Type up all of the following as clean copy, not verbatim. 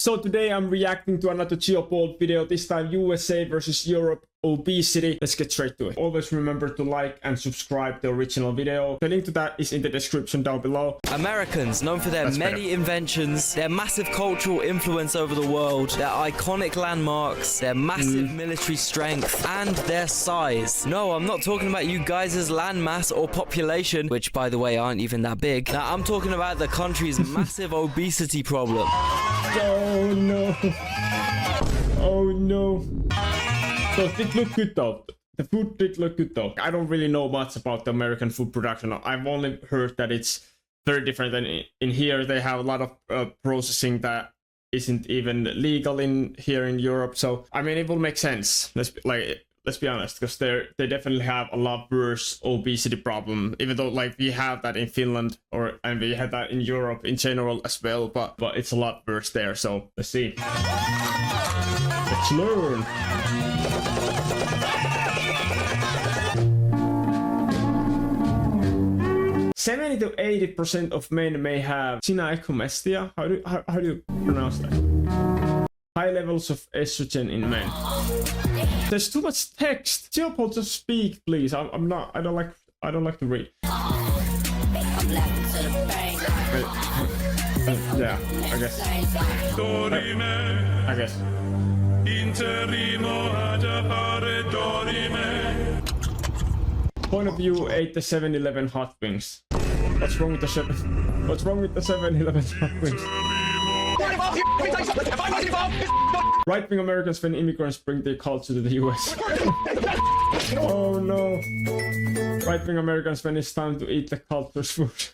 So today I'm reacting to another Geopold video, this time USA versus Europe obesity. Let's get straight to it. Always remember to like and subscribe to the original video. The link to that is in the description down below. Americans, known for their many inventions, their massive cultural influence over the world, their iconic landmarks, their massive military strength, and their size. No, I'm not talking about you guys' land mass or population, which by the way aren't even that big. Now I'm talking about the country's massive obesity problem. Oh no. Oh no. So it did look good though. The food did look good though. I don't really know much about the American food production. I've only heard that it's very different than in here. They have a lot of processing that isn't even legal in here in Europe. So I mean, it will make sense. Let's be honest, because they definitely have a lot worse obesity problem. Even though like we have that in Finland and we have that in Europe in general as well, but it's a lot worse there. So let's see. Let's learn. "70 to 80% of men may have gynecomastia." How do you pronounce that? High levels of estrogen in men. There's too much text. Geopold, just speak, please. I don't like to read. Yeah, I guess. I guess. Point of view, ate the 7-Eleven hot wings. What's wrong with the 7-Eleven hot wings? Right-wing Americans when immigrants bring their culture to the US. Oh no. Right-wing Americans when it's time to eat the culture's food.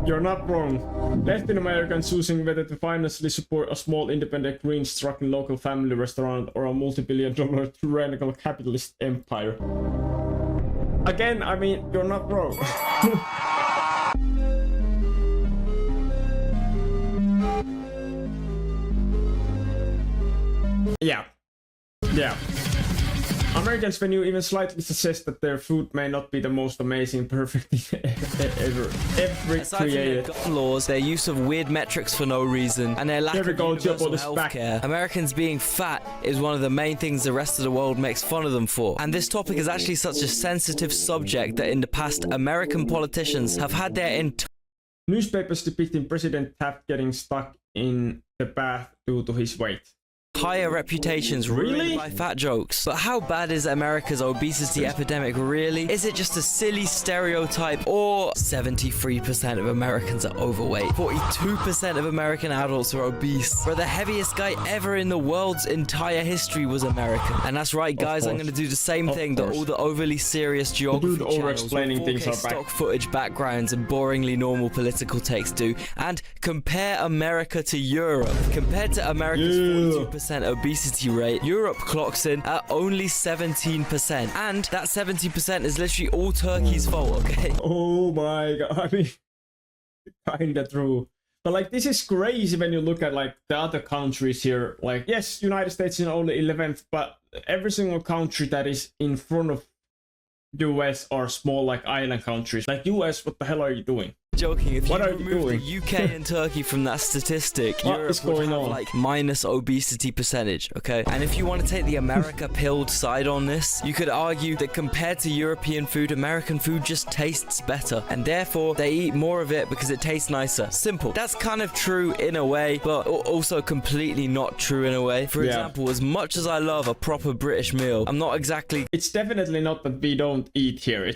You're not wrong. Left-wing Americans choosing whether to financially support a small independent green struggling local family restaurant or a multi-billion-dollar tyrannical capitalist empire. Again, I mean, you're not wrong. Yeah. Americans, when you even slightly suggest that their food may not be the most amazing, perfect thing ever created. Gun laws, their use of weird metrics for no reason, and their lack of universal healthcare. Americans being fat is one of the main things the rest of the world makes fun of them for. And this topic is actually such a sensitive subject that in the past, American politicians have had their entire newspapers depicting President Taft getting stuck in the bath due to his weight. Higher reputations ruined by fat jokes. But how bad is America's obesity epidemic really? Is it just a silly stereotype, or 73% of Americans are overweight? 42% of American adults are obese. Where the heaviest guy ever in the world's entire history was American. And that's right, guys, I'm gonna do the same thing that all the overly serious geography channels with 4K stock footage backgrounds and boringly normal political takes do, and compare America to Europe. Compared to America's 42% obesity rate, Europe clocks in at only 17%, and that 70% is literally all Turkey's fault, okay? Oh my god, I mean, kinda true. But like, this is crazy when you look at like the other countries here. Like, yes, United States is only 11th, but every single country that is in front of US are small like island countries. Like US, what the hell are you doing? Joking, if you remove the UK and Turkey from that statistic, Europe would have like minus obesity percentage, okay? And if you want to take the America pilled side on this, you could argue that compared to European food, American food just tastes better, and therefore they eat more of it because it tastes nicer. Simple. That's kind of true in a way, but also completely not true in a way. For example, as much as I love a proper British meal, I'm not exactly... It's definitely not that we don't eat here.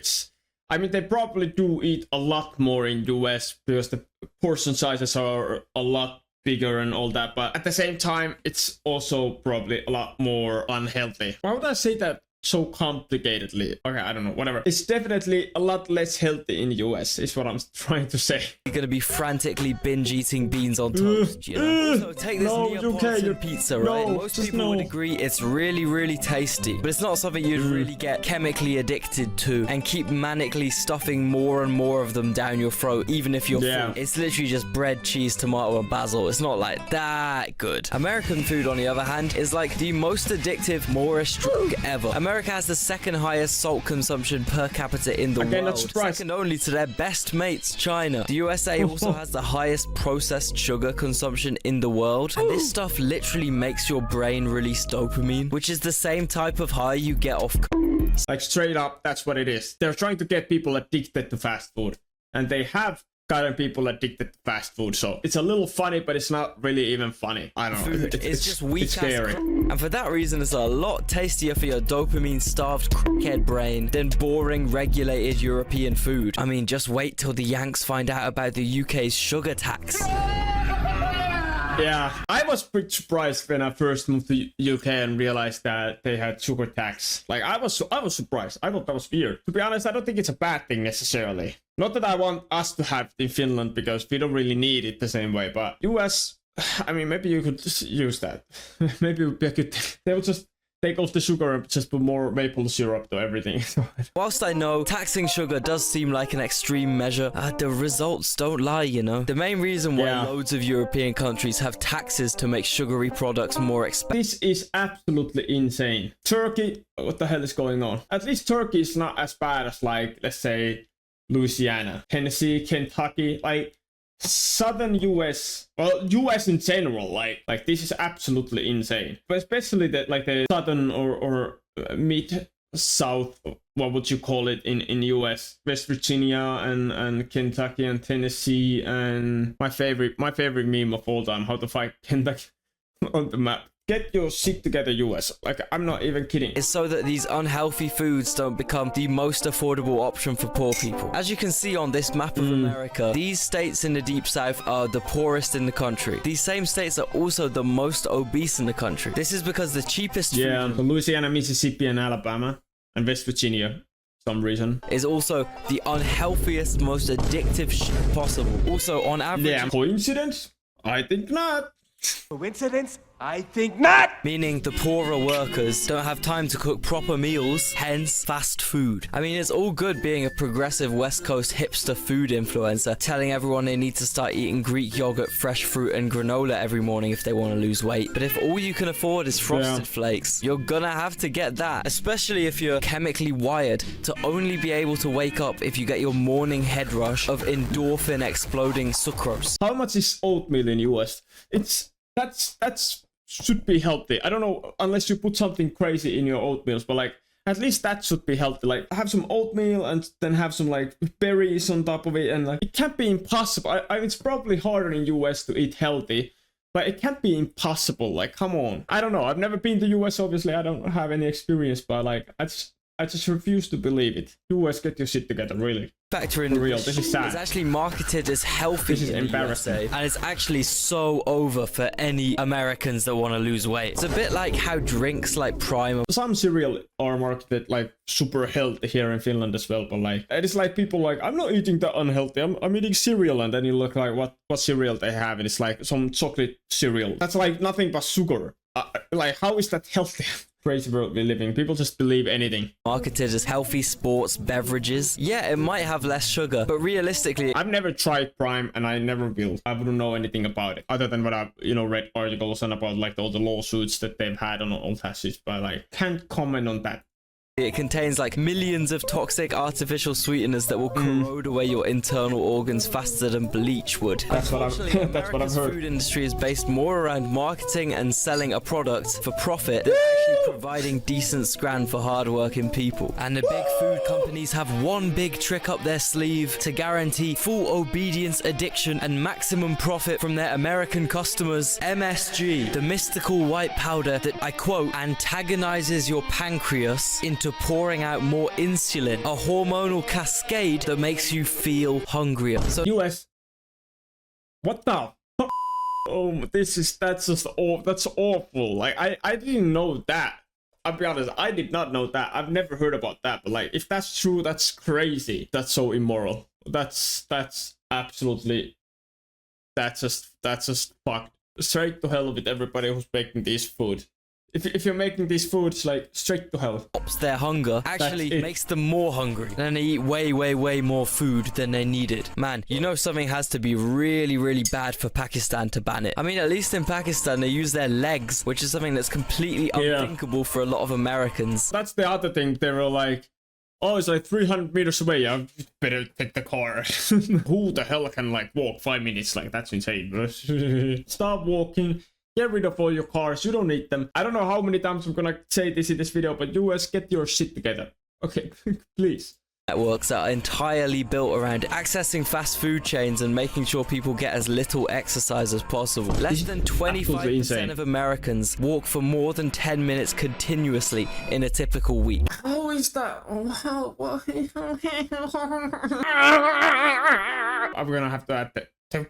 I mean, they probably do eat a lot more in US because the portion sizes are a lot bigger and all that. But at the same time, it's also probably a lot more unhealthy. Why would I say that so complicatedly? Okay, I don't know, whatever. It's definitely a lot less healthy in the US, is what I'm trying to say. You're gonna be frantically binge eating beans on toast, you know? Also, take this Neapolitan pizza, right? Most people would agree it's really, really tasty, but it's not something you'd really get chemically addicted to and keep manically stuffing more and more of them down your throat, even if you're full. It's literally just bread, cheese, tomato, and basil. It's not like that good. American food, on the other hand, is like the most addictive Moorish drug ever. America has the second highest salt consumption per capita in the Again, not world, surprised. second only to their best mates, China. The USA also has the highest processed sugar consumption in the world, and this stuff literally makes your brain release dopamine, which is the same type of high you get off. Like straight up, that's what it is. They're trying to get people addicted to fast food, and they have gotten people addicted to fast food. So it's a little funny, but it's not really even funny. I don't know. Food is just weak it's as scary. and for that reason, it's a lot tastier for your dopamine-starved crackhead brain than boring, regulated European food. I mean, just wait till the Yanks find out about the UK's sugar tax. Yeah, I was pretty surprised when I first moved to UK and realized that they had sugar tax. Like I was surprised. I thought that was weird. To be honest, I don't think it's a bad thing necessarily. Not that I want us to have it in Finland because we don't really need it the same way. But US, I mean, maybe you could just use that. Maybe it would be a good thing. They would just take off the sugar and just put more maple syrup to everything. Whilst I know taxing sugar does seem like an extreme measure, the results don't lie, you know. The main reason why loads of European countries have taxes to make sugary products more expensive. This is absolutely insane. Turkey, what the hell is going on? At least Turkey is not as bad as, like, let's say, Louisiana, Tennessee, Kentucky, like southern US, well, US in general, like this is absolutely insane. But especially that, like the southern or mid south, what would you call it in US? West Virginia and Kentucky and Tennessee, and my favorite meme of all time, how to find Kentucky on the map. Get your shit together, US. Like, I'm not even kidding. It's so that these unhealthy foods don't become the most affordable option for poor people. As you can see on this map of America, these states in the deep south are the poorest in the country. These same states are also the most obese in the country. This is because the cheapest food Louisiana, Mississippi, and Alabama, and West Virginia, for some reason, is also the unhealthiest, most addictive shit possible. Also, on average... Yeah, coincidence? I think not. Coincidence? I think not! Meaning the poorer workers don't have time to cook proper meals, hence fast food. I mean, it's all good being a progressive West Coast hipster food influencer, telling everyone they need to start eating Greek yogurt, fresh fruit, and granola every morning if they want to lose weight. But if all you can afford is Frosted Flakes, you're gonna have to get that, especially if you're chemically wired to only be able to wake up if you get your morning head rush of endorphin exploding sucrose. How much is oatmeal in US? That's should be healthy. I don't know, unless you put something crazy in your oatmeals, but like at least that should be healthy. Like have some oatmeal and then have some like berries on top of it, and like it can't be impossible. It's probably harder in US to eat healthy, but it can't be impossible. Like come on. I don't know. I've never been to US, obviously. I don't have any experience, but like I just refuse to believe it. US, get your shit together, really. Factor in For real, this is sad. It's actually marketed as healthy. This is embarrassing. USA, and it's actually so over for any Americans that want to lose weight. It's a bit like how drinks like Prime. Some cereal are marketed like super healthy here in Finland as well, but like it is like people like, I'm not eating that unhealthy, I'm eating cereal, and then you look like what cereal they have, and it's like some chocolate cereal that's like nothing but sugar. Like how is that healthy? Crazy world we live in. People just believe anything. Marketed as healthy sports beverages. Yeah, it might have less sugar, but realistically, I've never tried Prime, and I never will. I wouldn't know anything about it other than what I've read articles and about like all the lawsuits that they've had on all that shit, but like can't comment on that. it contains like millions of toxic artificial sweeteners that will corrode away your internal organs faster than bleach would. That's what I've heard. America's food industry is based more around marketing and selling a product for profit than actually providing decent scran for hardworking people. And the big food companies have one big trick up their sleeve to guarantee full obedience, addiction, and maximum profit from their American customers. MSG, the mystical white powder that, I quote, antagonizes your pancreas into pouring out more insulin, a hormonal cascade that makes you feel hungrier. So US. What the? Oh, that's awful. Like I didn't know that. I'll be honest, I did not know that. I've never heard about that. But like, if that's true, that's crazy. That's so immoral. That's absolutely. That's just fucked. Straight to hell with everybody who's making this food. if you're making these foods like straight to hell. Stops their hunger, actually makes them more hungry. Then they eat way more food than they needed. Man, you know something has to be really bad for Pakistan to ban it. I mean, at least in Pakistan, they use their legs, which is something that's completely unthinkable for a lot of Americans. That's the other thing. They were like, oh, it's like 300 meters away. I better take the car. Who the hell can like walk 5 minutes? Like, that's insane. Stop walking. Get rid of all your cars. You don't need them. I don't know how many times I'm gonna say this in this video, but US, get your shit together. Okay, please. Networks that are entirely built around accessing fast food chains and making sure people get as little exercise as possible. Less than 25% of Americans walk for more than 10 minutes continuously in a typical week. How is that? I'm gonna have to add that.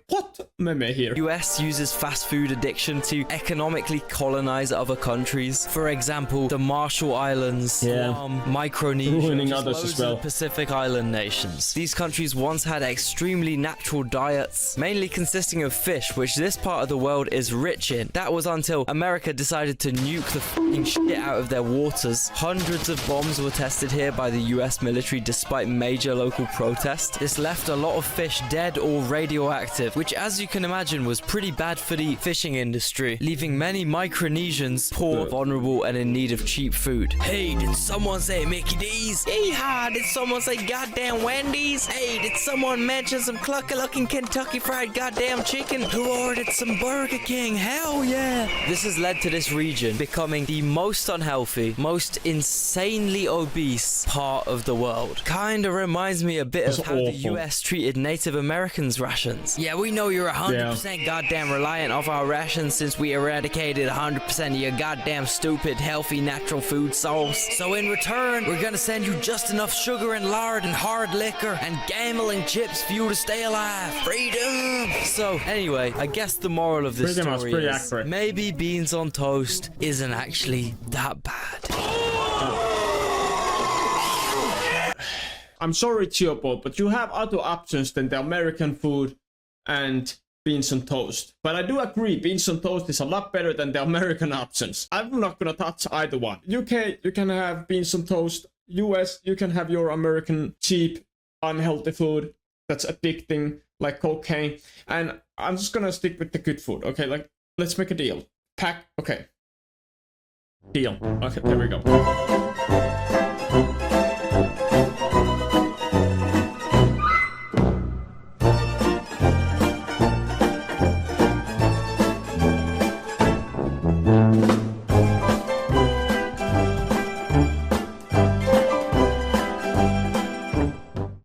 What meme here? US uses fast food addiction to economically colonize other countries. For example, the Marshall Islands, Guam, Micronesia, ruining others as well. Pacific Island nations. These countries once had extremely natural diets, mainly consisting of fish, which this part of the world is rich in. That was until America decided to nuke the fucking shit out of their waters. Hundreds of bombs were tested here by the US military despite major local protests. This left a lot of fish dead or radioactive, which, as you can imagine, was pretty bad for the fishing industry, leaving many Micronesians poor, vulnerable, and in need of cheap food. Hey, did someone say Mickey D's? Yeehaw, did someone say goddamn Wendy's? Hey, did someone mention some clucky-looking Kentucky Fried goddamn chicken? Who ordered some Burger King? Hell yeah! This has led to this region becoming the most unhealthy, most insanely obese part of the world. Kinda reminds me a bit of how the US treated Native Americans' rations. Yeah, we know you're 100% goddamn reliant off our rations since we eradicated 100% of your goddamn stupid, healthy, natural food source. So in return, we're gonna send you just enough sugar and lard and hard liquor and gambling chips for you to stay alive. Freedom! So, anyway, I guess the moral of this story is maybe beans on toast isn't actually that bad. I'm sorry, Geopold, but you have other options than the American food and beans on toast. But I do agree, beans on toast is a lot better than the American options. I'm not gonna touch either one. UK, you can have beans on toast. US, you can have your American cheap, unhealthy food that's addicting, like cocaine. And I'm just gonna stick with the good food, okay? Like, let's make a deal. Okay. Deal. Okay, there we go.